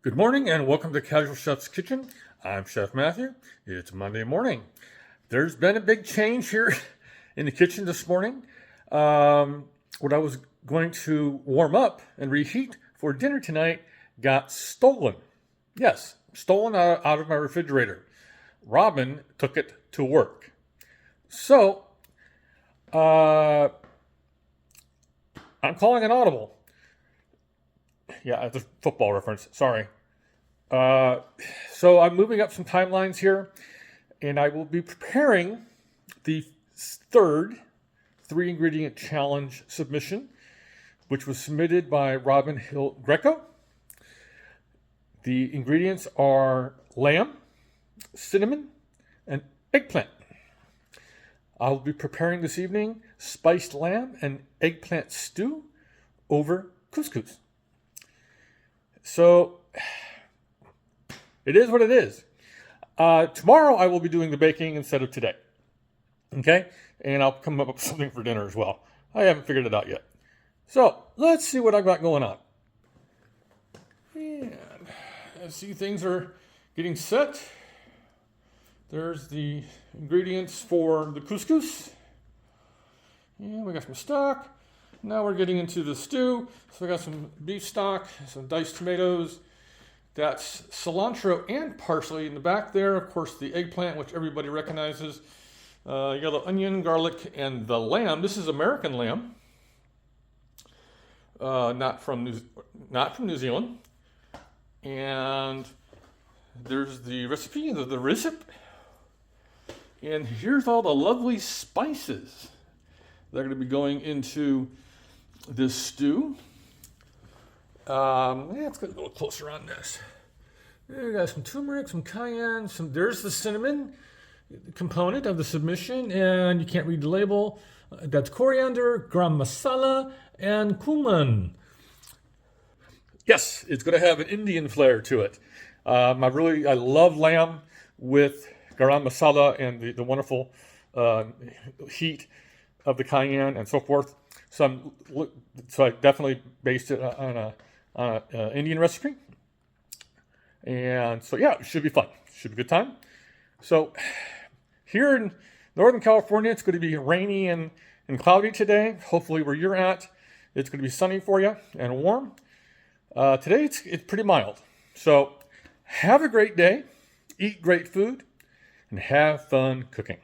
Good morning and welcome to Casual Chef's Kitchen. I'm Chef Matthew. It's Monday morning. There's been a big change here in the kitchen this morning. What I was going to warm up and reheat for dinner tonight got stolen. Yes, stolen out of my refrigerator. Robin took it to work. So, I'm calling an audible. Yeah, it's a football reference. Sorry. So I'm moving up some timelines here, and I will be preparing the third 3-ingredient challenge submission, which was submitted by Robin Hill Greco. The ingredients are lamb, cinnamon, and eggplant. I'll be preparing this evening spiced lamb and eggplant stew over couscous. So, it is what it is. Tomorrow I will be doing the baking instead of today. Okay? And I'll come up with something for dinner as well. I haven't figured it out yet. So, let's see what I've got going on. And I see things are getting set. There's the ingredients for the couscous. And we got some stock. Now we're getting into the stew. So I got some beef stock, some diced tomatoes. That's cilantro and parsley in the back there. Of course, the eggplant, which everybody recognizes. Yellow onion, garlic, and the lamb. This is American lamb, not from New Zealand. And there's the recipe, the recipe. And here's all the lovely spices that are going to be going into this stew. Let's get a little closer on this. We got some turmeric, some cayenne, there's the cinnamon component of the submission, and you can't read the label. That's coriander, garam masala, and cumin. Yes, it's going to have an Indian flair to it. I love lamb with garam masala and the wonderful heat of the cayenne and so forth. So I definitely based it on an Indian recipe. And so, yeah, it should be fun. Should be a good time. So here in Northern California, it's going to be rainy and cloudy today. Hopefully where you're at, it's going to be sunny for you and warm. Today, it's pretty mild. So have a great day, eat great food, and have fun cooking.